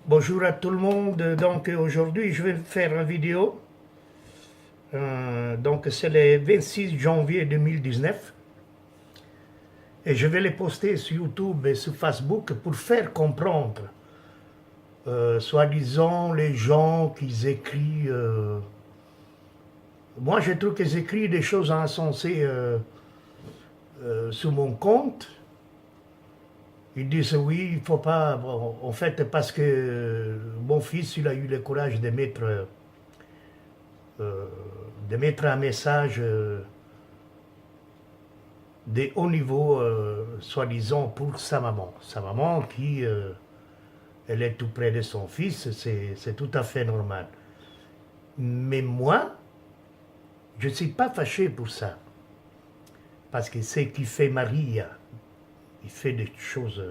Bonjour à tout le monde. Donc aujourd'hui je vais faire une vidéo. Donc c'est le 26 janvier 2019 et je vais les poster sur YouTube et sur Facebook pour faire comprendre, soi-disant, les gens qui écrivent. Moi je trouve qu'ils écrivent des choses insensées sur mon compte. Ils disent oui, il faut pas. Bon, en fait, parce que mon fils, il a eu le courage euh, de mettre un message de haut niveau, soi-disant, pour sa maman. Sa maman qui, elle est tout près de son fils, c'est tout à fait normal. Mais moi, je ne suis pas fâché pour ça. Parce que ce qui fait Maria, il fait des choses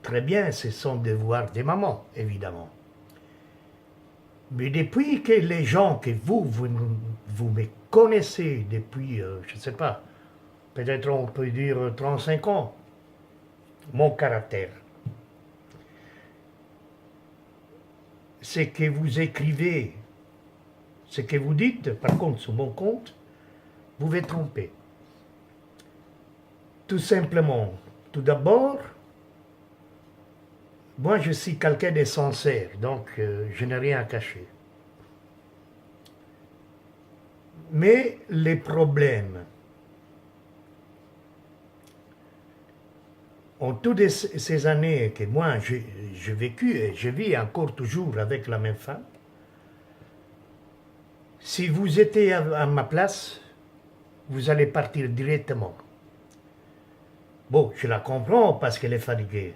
très bien, c'est son devoir de maman, évidemment. Mais depuis que les gens, que vous me connaissez depuis, je ne sais pas, peut-être on peut dire 35 ans, mon caractère, ce que vous écrivez, ce que vous dites, par contre, sur mon compte, vous vous trompez. Tout simplement, tout d'abord, moi je suis quelqu'un de sincère, donc je n'ai rien à cacher. Mais les problèmes, en toutes ces années que moi j'ai vécu et je vis encore toujours avec la même femme, si vous étiez à ma place, vous allez partir directement. Bon, je la comprends parce qu'elle est fatiguée.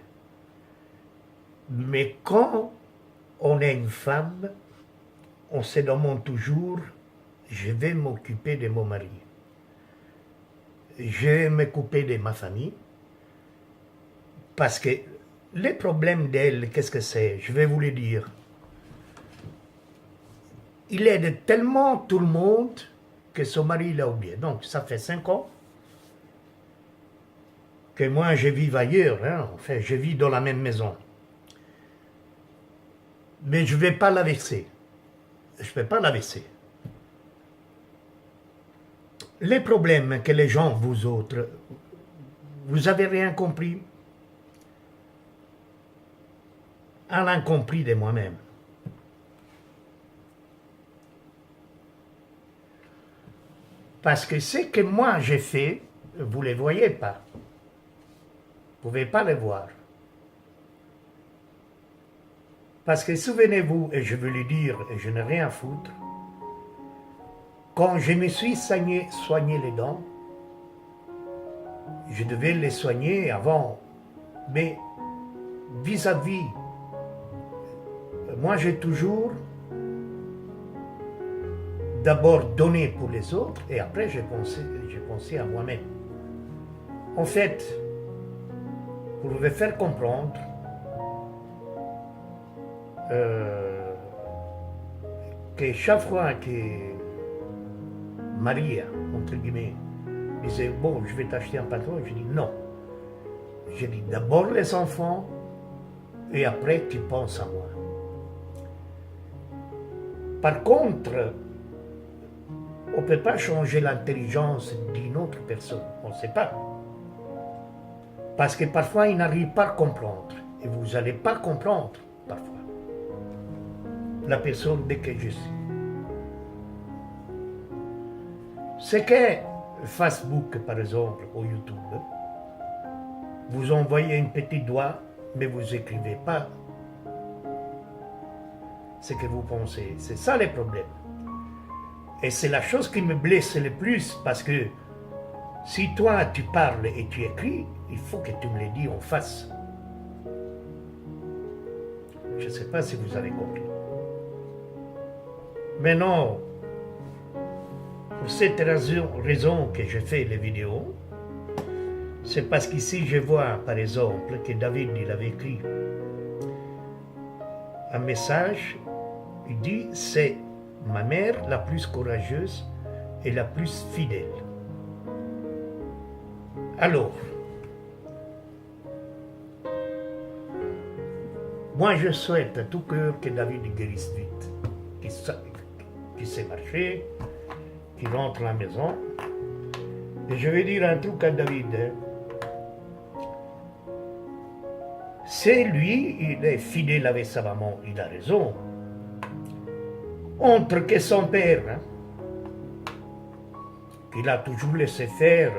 Mais quand on est une femme, on se demande toujours, je vais m'occuper de mon mari. Je vais m'occuper de ma famille. Parce que les problèmes d'elle, qu'est-ce que c'est? Je vais vous le dire. Il aide tellement tout le monde que son mari l'a oublié. Donc, ça fait 5 ans que moi, je vis ailleurs. Hein. Enfin, je vis dans la même maison. Mais je ne vais pas la verser. Je ne vais pas la verser. Les problèmes que les gens, vous autres, vous avez rien compris. Rien compris de moi-même. Parce que ce que moi j'ai fait, vous ne les voyez pas. Vous ne pouvez pas le voir. Parce que souvenez-vous, et je veux le dire, et je n'ai rien à foutre, quand je me suis soigné les dents, je devais les soigner avant. Mais vis-à-vis, moi j'ai toujours d'abord donné pour les autres et après j'ai pensé à moi-même. En fait, pour vous faire comprendre, que chaque fois que Maria, entre guillemets, disait bon, je vais t'acheter un patron, je dis non. Je dis d'abord les enfants et après tu penses à moi. Par contre, on ne peut pas changer l'intelligence d'une autre personne, on ne sait pas. Parce que parfois ils n'arrivent pas à comprendre et vous n'allez pas comprendre parfois la personne de que je suis. C'est que Facebook, par exemple, ou YouTube, vous envoyez un petit doigt, mais vous n'écrivez pas ce que vous pensez. C'est ça le problème. Et c'est la chose qui me blesse le plus, parce que si toi tu parles et tu écris, il faut que tu me le dises en face. Je ne sais pas si vous avez compris. Maintenant, pour cette raison que je fais les vidéos, c'est parce qu'ici je vois par exemple que David il avait écrit un message, il dit c'est ma mère la plus courageuse et la plus fidèle. Alors, Moi, je souhaite à tout cœur que David guérisse vite, qu'il sait marcher, qu'il rentre à la maison. Et je vais dire un truc à David. C'est lui, il est fidèle avec sa maman, il a raison. Autre que son père, hein, qu'il a toujours laissé faire.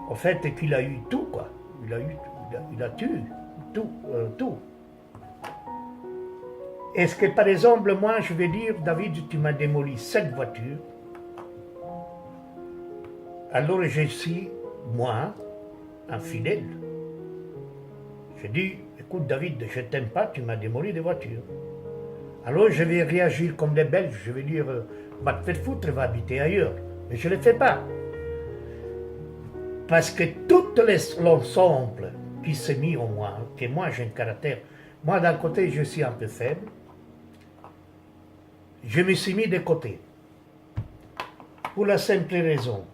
En fait, qu'il a eu tout, quoi. Il a tué tout, tout. Est-ce que, par exemple, moi, je vais dire, David, tu m'as démoli 7 voitures. Alors, je suis, moi, infidèle. Je dis, écoute, David, je t'aime pas, tu m'as démoli des voitures. Alors, je vais réagir comme les Belges. Je vais dire, va te faire foutre, va habiter ailleurs. Mais je ne le fais pas. Parce que tout l'ensemble qui s'est mis en moi, que moi j'ai un caractère, moi d'un côté je suis un peu faible, je me suis mis de côté. Pour la simple raison,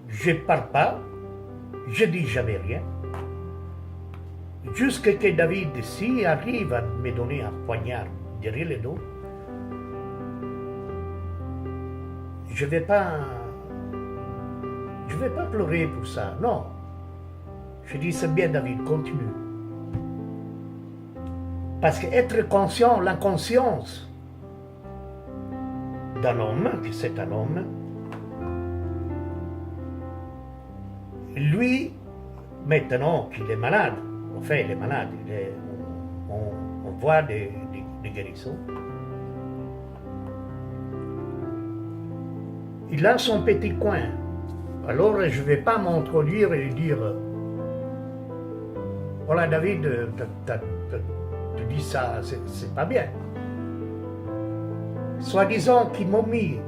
je ne parle pas, je ne dis jamais rien, jusqu'à ce que David, s'il arrive à me donner un poignard derrière le dos, je ne vais pas pleurer pour ça, non. Je dis, c'est bien David, continue. Parce qu'être conscient, l'inconscience d'un homme, que c'est un homme, lui, maintenant qu'il est malade, enfin il est malade, on voit des guérissons, il a son petit coin. Alors je ne vais pas m'introduire et lui dire voilà David, tu dis ça, c'est pas bien. Soi-disant qu'ils m'ont mis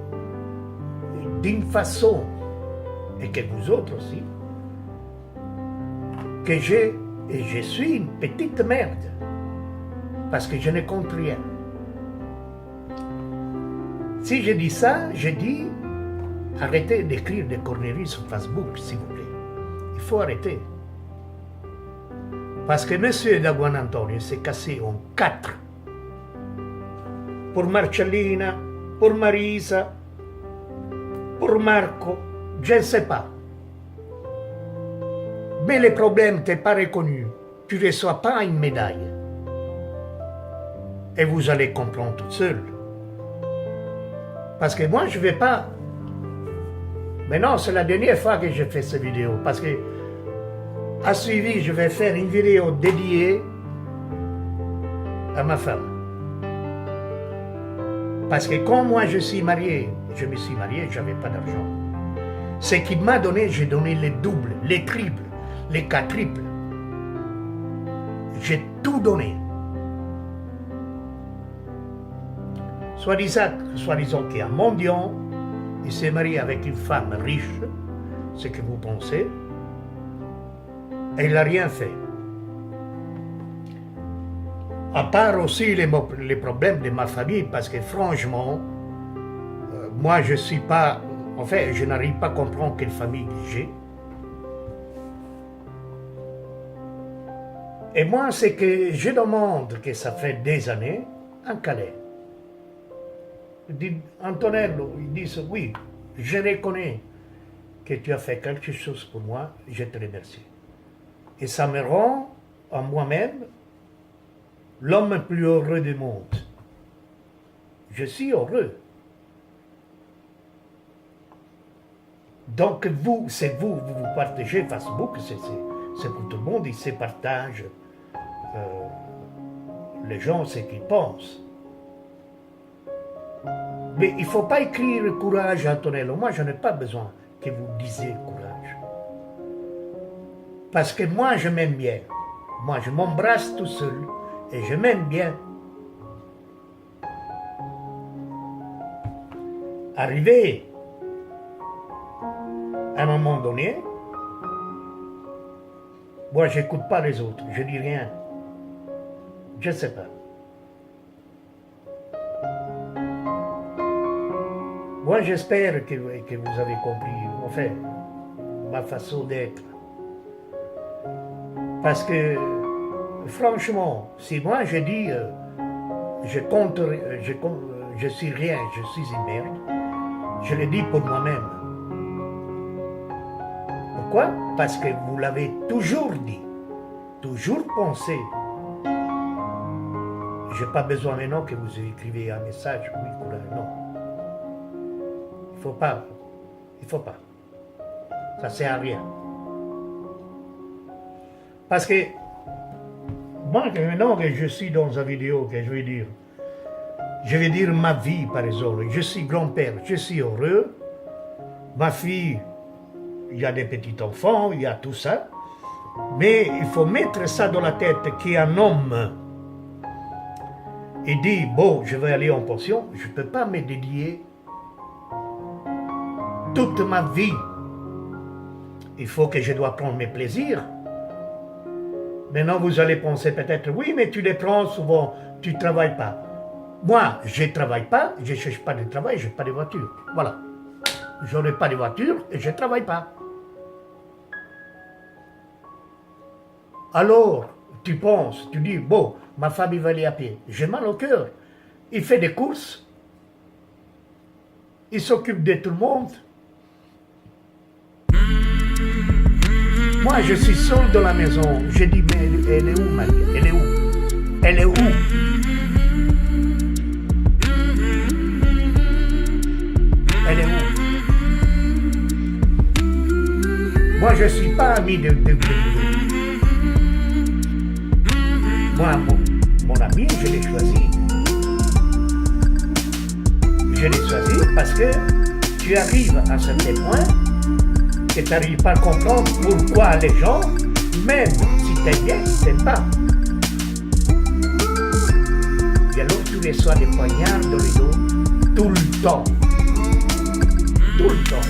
d'une façon, et que vous autres aussi, que je suis une petite merde, parce que je ne compte rien. Si je dis ça, je dis arrêtez d'écrire des corneries sur Facebook, s'il vous plaît. Il faut arrêter. Parce que M. Daguan Antonio s'est cassé en 4. Pour Marcellina, pour Marisa, pour Marco, je ne sais pas. Mais le problème n'est pas reconnu. Tu ne reçois pas une médaille. Et vous allez comprendre tout seul. Parce que moi, je ne vais pas. Maintenant, c'est la dernière fois que je fais cette vidéo. Parce que, à suivi, je vais faire une vidéo dédiée à ma femme. Parce que quand moi je suis marié, je me suis marié, je n'avais pas d'argent. Ce qu'il m'a donné, j'ai donné les doubles, les triples, les quadruples. J'ai tout donné. Soi-disant qu'il y a un mendiant, il s'est marié avec une femme riche, ce que vous pensez, et il n'a rien fait. À part aussi les problèmes de ma famille, parce que franchement, moi je suis pas, en fait, je n'arrive pas à comprendre quelle famille j'ai. Et moi, c'est que je demande, que ça fait des années, un Calais. Antonello, ils disent oui, je reconnais que tu as fait quelque chose pour moi, je te remercie. Et ça me rend à moi-même l'homme le plus heureux du monde. Je suis heureux. Donc vous partagez Facebook, c'est pour tout le monde, ils se partagent les gens ce qu'ils pensent. Mais il ne faut pas écrire courage, Antonello. Moi, je n'ai pas besoin que vous disiez courage. Parce que moi, je m'aime bien. Moi, je m'embrasse tout seul et je m'aime bien. Arrivé à un moment donné, moi, je n'écoute pas les autres, je dis rien. Je ne sais pas. Moi, j'espère que vous avez compris, enfin, ma façon d'être. Parce que franchement, si moi je dis, je suis rien, je suis une merde, je le dis pour moi-même. Pourquoi? Parce que vous l'avez toujours dit, toujours pensé. Je n'ai pas besoin maintenant que vous écrivez un message, oui, courage, non. Il ne faut pas, il ne faut pas. Ça ne sert à rien. Parce que, moi, maintenant que je suis dans une vidéo que je vais dire ma vie, par exemple. Je suis grand-père, je suis heureux. Ma fille, il y a des petits-enfants, il y a tout ça. Mais il faut mettre ça dans la tête qu'un homme, il dit, bon, je vais aller en pension, je ne peux pas me dédier toute ma vie. Il faut que je dois prendre mes plaisirs. Maintenant, vous allez penser peut-être, oui, mais tu les prends souvent, tu ne travailles pas. Moi, je ne travaille pas, je ne cherche pas de travail, je n'ai pas de voiture. Voilà. Je n'ai pas de voiture et je ne travaille pas. Alors, tu penses, tu dis, bon, ma femme, il va aller à pied. J'ai mal au cœur. Il fait des courses. Il s'occupe de tout le monde. Moi, je suis seul dans la maison. Je dis, mais elle est où, Marie? Elle est où? Elle est où? Elle est où? Moi, je ne suis pas ami de vous. Moi, mon ami, je l'ai choisi. Je l'ai choisi parce que tu arrives à un certain point que tu n'arrives pas à comprendre pourquoi les gens, même si tu es bien, tu n'aimes pas. Il y a l'autre tous les soirs des poignards dans le dos, tout le temps. Tout le temps.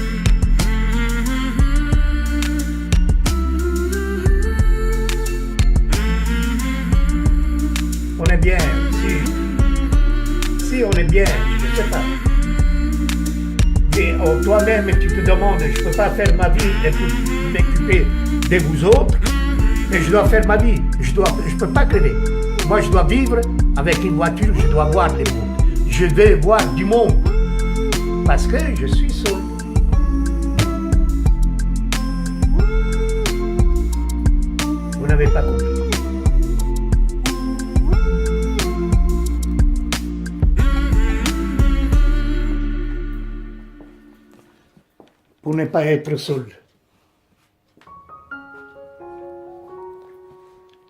On est bien, si on est bien, je ne sais pas. Et toi-même, tu te demandes, je ne peux pas faire ma vie et m'occuper de vous autres, mais je dois faire ma vie, je ne peux pas crever. Moi, je dois vivre avec une voiture, je dois voir le monde. Je vais voir du monde, parce que je suis seul. Vous n'avez pas compris. Pour ne pas être seul.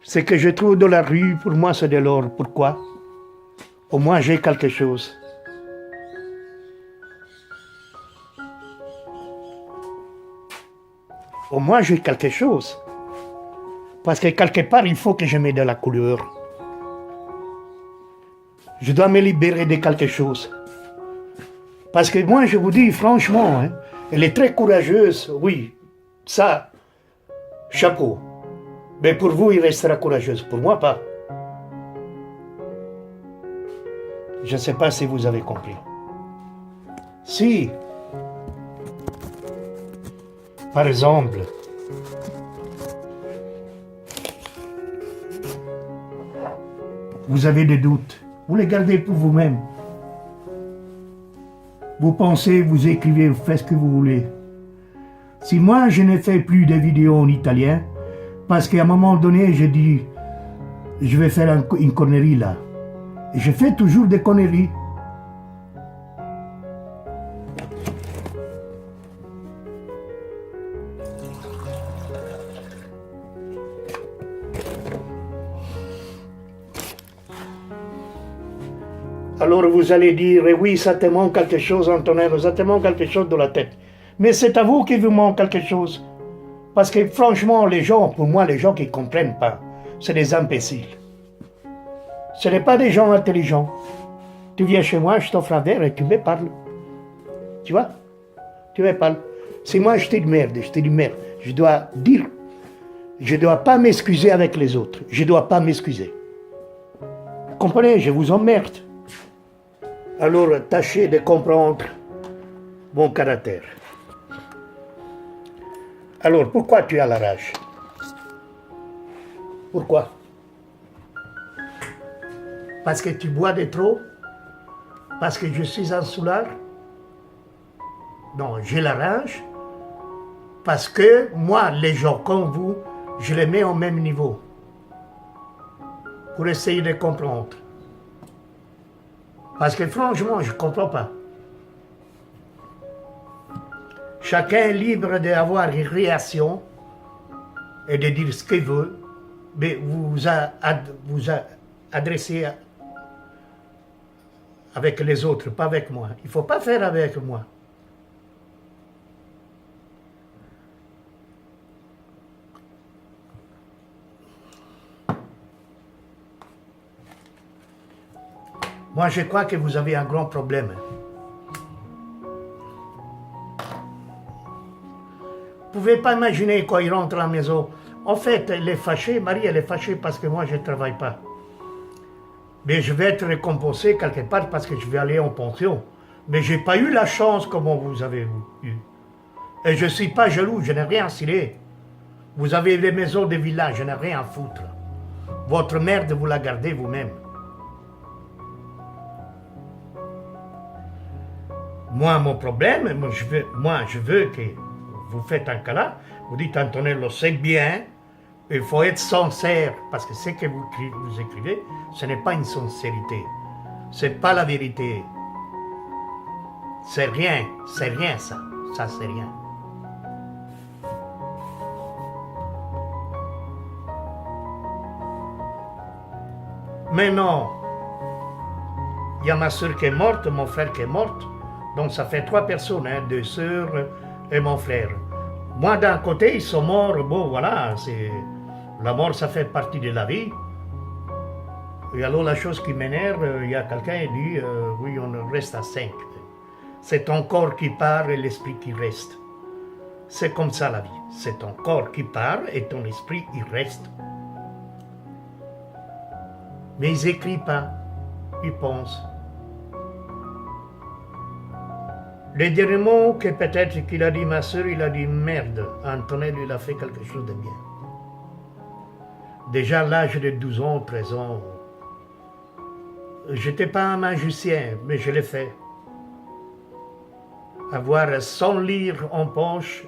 Ce que je trouve dans la rue, pour moi, c'est de l'or. Pourquoi? Au moins, j'ai quelque chose. Au moins, j'ai quelque chose. Parce que quelque part, il faut que je mette de la couleur. Je dois me libérer de quelque chose. Parce que moi, je vous dis franchement, hein, elle est très courageuse, oui, ça, chapeau. Mais pour vous, il restera courageuse, pour moi, pas. Je ne sais pas si vous avez compris. Si, par exemple, vous avez des doutes, vous les gardez pour vous-même. Vous pensez, vous écrivez, vous faites ce que vous voulez. Si moi, je ne fais plus de vidéos en italien, parce qu'à un moment donné, je dis, je vais faire une connerie là. Et je fais toujours des conneries. Alors vous allez dire, oui, ça te manque quelque chose, Antonello, ça te manque quelque chose dans la tête. Mais c'est à vous qu'il vous manque quelque chose. Parce que franchement, les gens, pour moi, les gens qui ne comprennent pas, c'est des imbéciles. Ce n'est pas des gens intelligents. Tu viens chez moi, je t'offre un verre et tu me parles. Tu vois? Tu me parles. Si moi je te dis merde, je dois dire, je ne dois pas m'excuser avec les autres. Je ne dois pas m'excuser. Vous comprenez? Je vous emmerde. Alors, tâchez de comprendre mon caractère. Alors, pourquoi tu as la rage? Pourquoi? Parce que tu bois de trop? Parce que je suis un soulard? Non, je l'arrange. Parce que moi, les gens comme vous, je les mets au même niveau. Pour essayer de comprendre. Parce que franchement, je ne comprends pas. Chacun est libre d'avoir une réaction et de dire ce qu'il veut, mais vous adressez avec les autres, pas avec moi. Il ne faut pas faire avec moi. Moi, je crois que vous avez un grand problème. Vous ne pouvez pas imaginer quand il rentre à la maison. En fait, elle est fâchée, Marie, elle est fâchée parce que moi, je ne travaille pas. Mais je vais être récompensé quelque part parce que je vais aller en pension. Mais je n'ai pas eu la chance comme vous avez eu. Et je ne suis pas jaloux, je n'ai rien à cirer. Vous avez les maisons des villages, je n'ai rien à foutre. Votre merde, vous la gardez vous-même. Moi, mon problème, je veux que vous faites un câlin, vous dites Antonello, c'est bien, il faut être sincère, parce que ce que vous écrivez, ce n'est pas une sincérité, ce n'est pas la vérité. C'est rien ça c'est rien. Mais non, il y a ma soeur qui est morte, mon frère qui est mort, donc ça fait 3 personnes, hein, 2 sœurs et mon frère. Moi d'un côté, ils sont morts, bon voilà, la mort ça fait partie de la vie. Et alors la chose qui m'énerve, il y a quelqu'un qui dit, oui on reste à 5. C'est ton corps qui part et l'esprit qui reste. C'est comme ça la vie, c'est ton corps qui part et ton esprit il reste. Mais ils n'écrivent pas, ils pensent. Le dernier mot que peut-être qu'il a dit ma soeur, il a dit merde. Antonello, il a fait quelque chose de bien. Déjà à l'âge de 12 ans, 13 ans, je n'étais pas un magicien, mais je l'ai fait. Avoir 100 livres en poche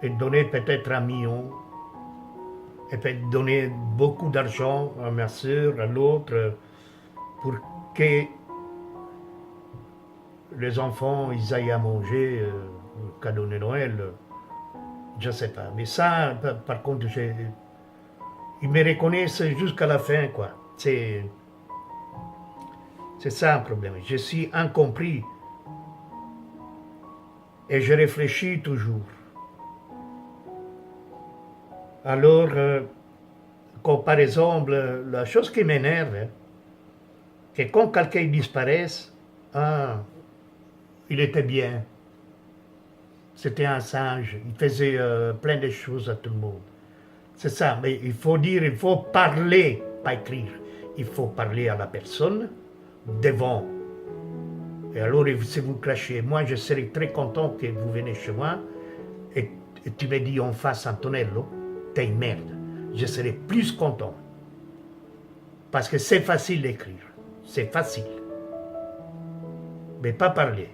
et donner peut-être 1 million, et peut-être donner beaucoup d'argent à ma soeur, à l'autre, pour que les enfants, ils aillent à manger, le cadeau de Noël, je ne sais pas. Mais ça, par contre, ils me reconnaissent jusqu'à la fin, quoi. C'est ça un problème. Je suis incompris. Et je réfléchis toujours. Alors, quand par exemple, la chose qui m'énerve, c'est quand quelqu'un disparaisse, il était bien. C'était un sage. Il faisait plein de choses à tout le monde. C'est ça. Mais il faut dire, il faut parler, pas écrire. Il faut parler à la personne devant. Et alors, si vous crachez, moi, je serais très content que vous venez chez moi et tu me dis en face, Antonello, t'es une merde. Je serais plus content. Parce que c'est facile d'écrire. C'est facile. Mais pas parler.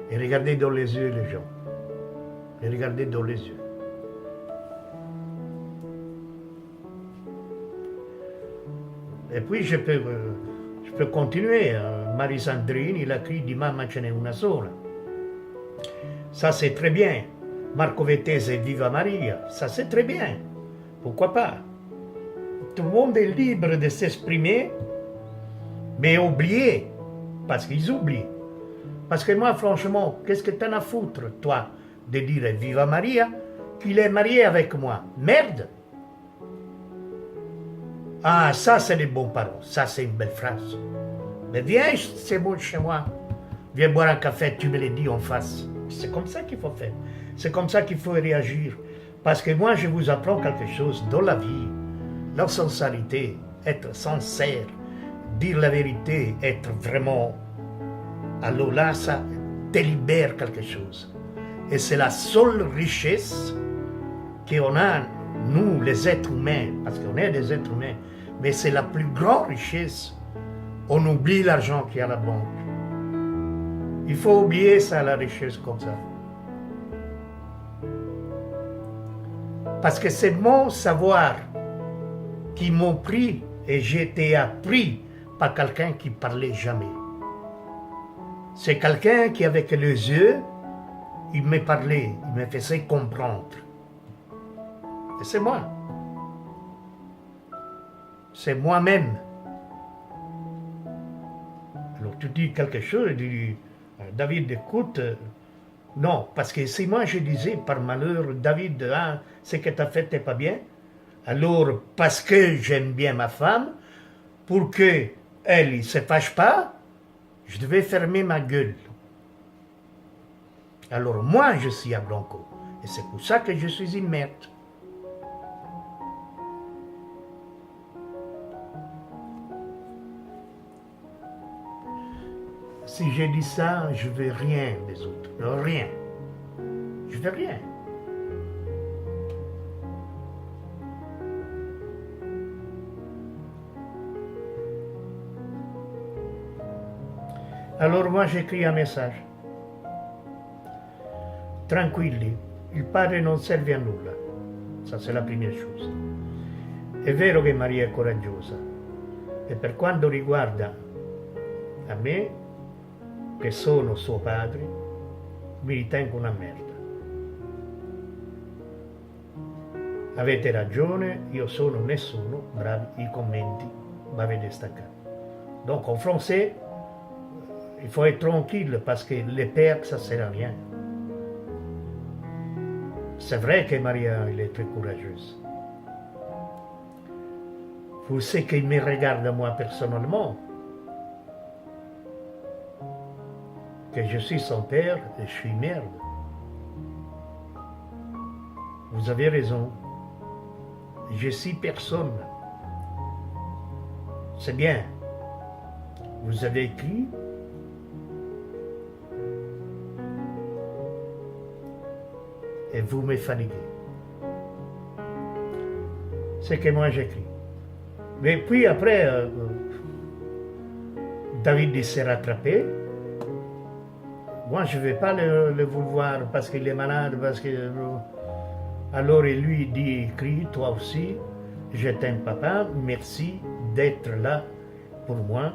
Et regarder dans les yeux les gens. Et regarder dans les yeux. Et puis je peux continuer. Marie Sandrine, il a écrit « Di mamma ce n'è una sola ». Ça c'est très bien. Marco Vettese, Viva Maria, ça c'est très bien. Pourquoi pas? Tout le monde est libre de s'exprimer, mais oublier, parce qu'ils oublient. Parce que moi, franchement, qu'est-ce que t'en as à foutre, toi, de dire Viva Maria, qu'il est marié avec moi? Merde! Ah, ça, c'est des bons paroles. Ça, c'est une belle phrase. Mais viens, c'est bon chez moi. Viens boire un café, tu me l'as dit en face. C'est comme ça qu'il faut faire. C'est comme ça qu'il faut réagir. Parce que moi, je vous apprends quelque chose dans la vie. La sincérité, être sincère, dire la vérité, être vraiment... Alors là, ça te libère quelque chose. Et c'est la seule richesse qu'on a, nous, les êtres humains, parce qu'on est des êtres humains, mais c'est la plus grande richesse On oublie l'argent qu'il y a à la banque. Il faut oublier ça, la richesse comme ça. Parce que c'est mon savoir qui m'ont pris et j'ai été appris par quelqu'un qui parlait jamais. C'est quelqu'un qui, avec les yeux, il me parlait, il me faisait comprendre. Et c'est moi. C'est moi-même. Alors tu dis quelque chose, tu dis, David, écoute, non, parce que si moi je disais par malheur, David, ah, ce que tu as fait n'est pas bien, alors parce que j'aime bien ma femme, pour qu'elle ne se fâche pas, je devais fermer ma gueule. Alors moi, je suis à Blanco. Et c'est pour ça que je suis une merde. Si j'ai dit ça, je ne veux rien des autres. Rien. Je ne veux rien. Alors moi, j'écris un message. Tranquilli, il Padre non serve a nulla. Ça, c'est la première chose. È vero che Maria è coraggiosa. E per quanto riguarda a me, che sono suo padre, mi ritengo una merda. Avete ragione, io sono nessuno, bravi i commenti, m'avete staccato. Donc en français, il faut être tranquille parce que les pères, ça sert à rien. C'est vrai que Maria, elle est très courageuse. Vous savez qu'il me regarde moi personnellement, que je suis son père et je suis merde. Vous avez raison. Je suis personne. C'est bien. Vous avez écrit. Et vous me fatiguez. C'est que moi j'écris. Mais puis après, David s'est rattrapé. Moi je ne vais pas le vouloir parce qu'il est malade, parce que... Alors il lui dit, écris toi aussi, je t'aime papa, merci d'être là pour moi.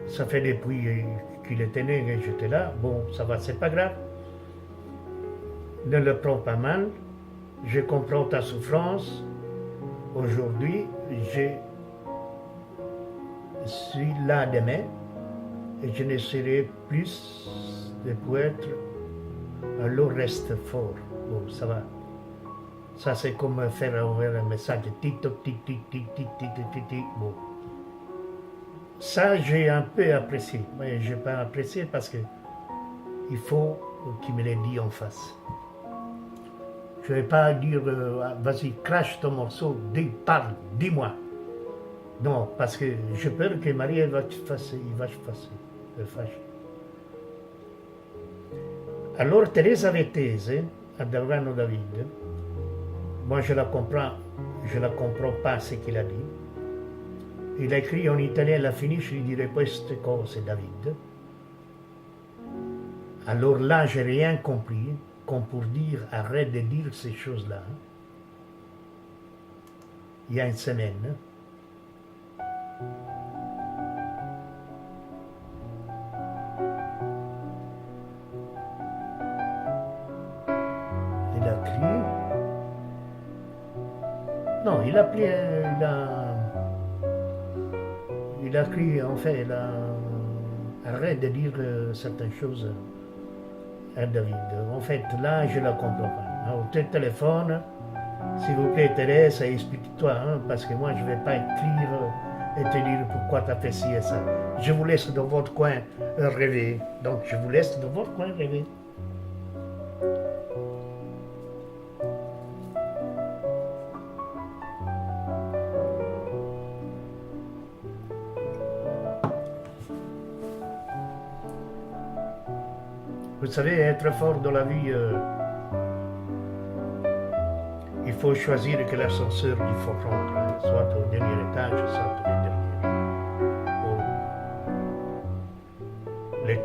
Ça fait depuis qu'il était né que j'étais là, bon ça va, c'est pas grave. Ne le prends pas mal, je comprends ta souffrance. Aujourd'hui, je suis là demain et je ne serai plus de poète. Alors reste fort. Bon, ça va. Ça, c'est comme faire ouvrir un message. Tic-toc, tic-tic, tic-tic, tic-tic. Bon. Ça, j'ai un peu apprécié. Mais je n'ai pas apprécié parce que il faut qu'il me l'ait dit en face. Je ne vais pas dire, vas-y, crache ton morceau, parle, dis-moi. Non, parce que j'ai peur que Marie va te fâcher, il va te fâcher. Alors Thérèse avait thèse à Delvano David. Moi je la comprends pas ce qu'il a dit. Il a écrit en italien la finisce di dire queste cose David. Alors là j'ai rien compris, comme pour dire arrête de dire ces choses-là. Il y a une semaine. Non, il a crié, en fait, arrête de dire certaines choses à David. En fait, là, je ne la comprends pas. Au téléphone, s'il vous plaît, Thérèse, explique-toi, hein, parce que moi, je ne vais pas écrire et te dire pourquoi tu as fait ci et ça. Je vous laisse dans votre coin rêver. Donc, je vous laisse dans votre coin rêver. Vous savez, être fort dans la vie, il faut choisir que l'ascenseur qu'il faut prendre, soit au dernier étage, soit au dernier.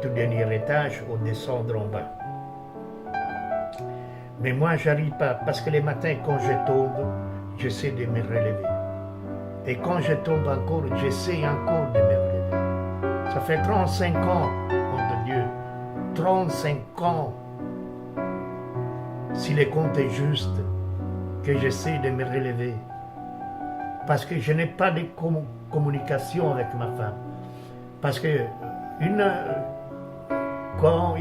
tout dernier étage ou descendre en bas. Mais moi, j'arrive pas, parce que les matins, quand je tombe, j'essaie de me relever. Et quand je tombe encore, j'essaie encore de me relever. Ça fait 35 ans, nom de Dieu, 35 ans, si le compte est juste, que j'essaie de me relever. Parce que je n'ai pas de communication avec ma femme. Parce que quand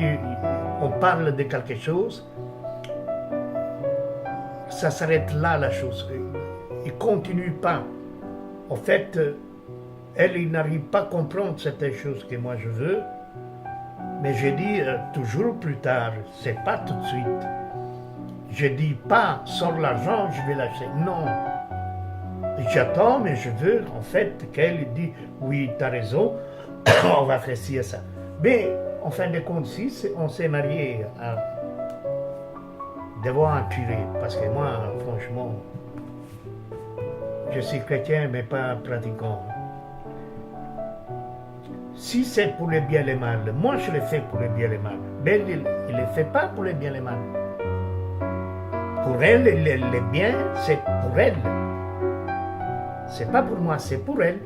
on parle de quelque chose, ça s'arrête là la chose. Il ne continue pas. En fait, elle n'arrive pas à comprendre certaines choses que moi je veux. Mais je dis toujours plus tard, c'est pas tout de suite. Je dis pas, sans l'argent, je vais l'acheter. Non. J'attends, mais je veux en fait qu'elle dise, oui, tu as raison, on va faire ci et ça. Mais en fin de compte, si on s'est marié devant un curé, parce que moi, franchement, je suis chrétien, mais pas pratiquant. Si c'est pour le bien et le mal, moi je le fais pour le bien et le mal. Mais il ne le fait pas pour le bien et le mal. Pour elle, le bien, c'est pour elle. C'est pas pour moi, c'est pour elle.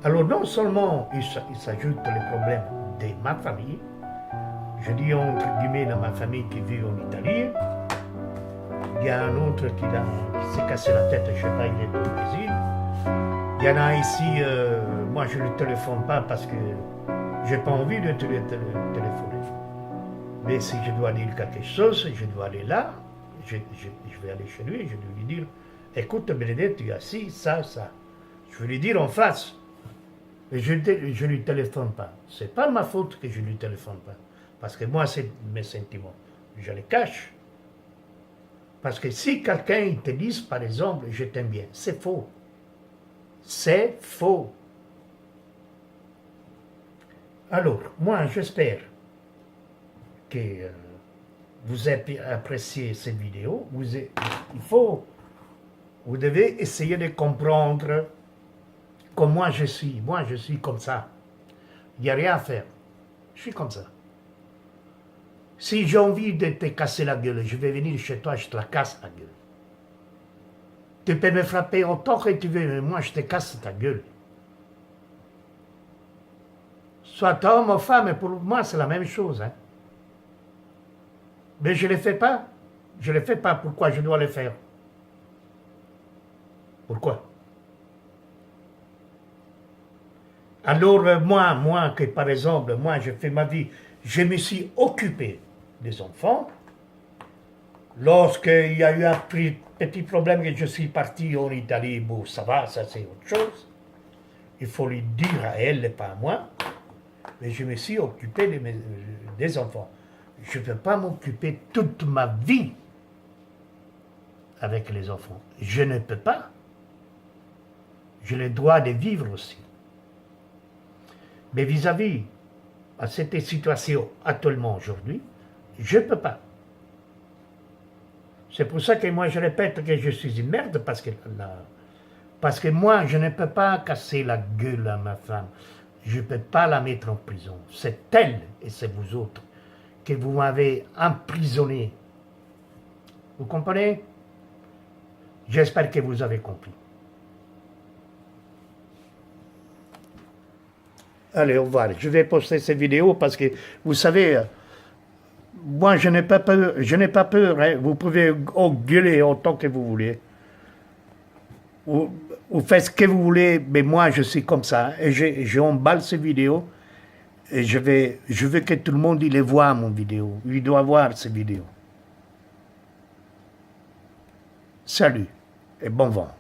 Alors non seulement il s'ajoute les problèmes de ma famille, je dis entre guillemets dans ma famille qui vit en Italie, il y a un autre qui s'est cassé la tête, je ne sais pas, il est au Brésil. Il y en a ici, moi je ne le téléphone pas parce que je n'ai pas envie de téléphoner. Mais si je dois dire quelque chose, je dois aller là, je vais aller chez lui, je vais lui dire, écoute Bénédicte, tu as ci, ça, ça. Je vais lui dire en face. Et je ne lui téléphone pas. Ce n'est pas ma faute que je ne lui téléphone pas. Parce que moi, c'est mes sentiments. Je les cache. Parce que si quelqu'un te dit, par exemple, je t'aime bien, c'est faux. C'est faux. Alors, moi, j'espère que vous avez apprécié cette vidéo. Vous devez essayer de comprendre comme moi je suis. Moi, je suis comme ça. Il n'y a rien à faire. Je suis comme ça. Si j'ai envie de te casser la gueule, je vais venir chez toi, je te la casse la gueule. Tu peux me frapper autant que tu veux, mais moi, je te casse ta gueule. Soit homme ou femme, pour moi, c'est la même chose. Hein. Mais je ne le fais pas. Je ne le fais pas. Pourquoi je dois le faire? Pourquoi? Alors, moi, que par exemple, moi, je fais ma vie, je me suis occupé des enfants. Lorsqu'il y a eu un petit problème que je suis parti en Italie, bon, ça va, ça c'est autre chose. Il faut lui dire à elle et pas à moi. Mais je me suis occupé des enfants. Je ne peux pas m'occuper toute ma vie avec les enfants. Je ne peux pas. J'ai le droit de vivre aussi. Mais vis-à-vis à cette situation actuellement aujourd'hui, je ne peux pas. C'est pour ça que moi je répète que je suis une merde parce que moi je ne peux pas casser la gueule à ma femme. Je ne peux pas la mettre en prison. C'est elle et c'est vous autres que vous m'avez emprisonné. Vous comprenez? J'espère que vous avez compris. Allez, au revoir. Je vais poster cette vidéo parce que, vous savez, moi, je n'ai pas peur. Hein. Vous pouvez gueuler autant que vous voulez. Vous faites ce que vous voulez, mais moi, je suis comme ça. Et j'emballe ces vidéos. Et je veux que tout le monde il les voit, mon vidéo. Il doit voir ces vidéos. Salut et bon vent.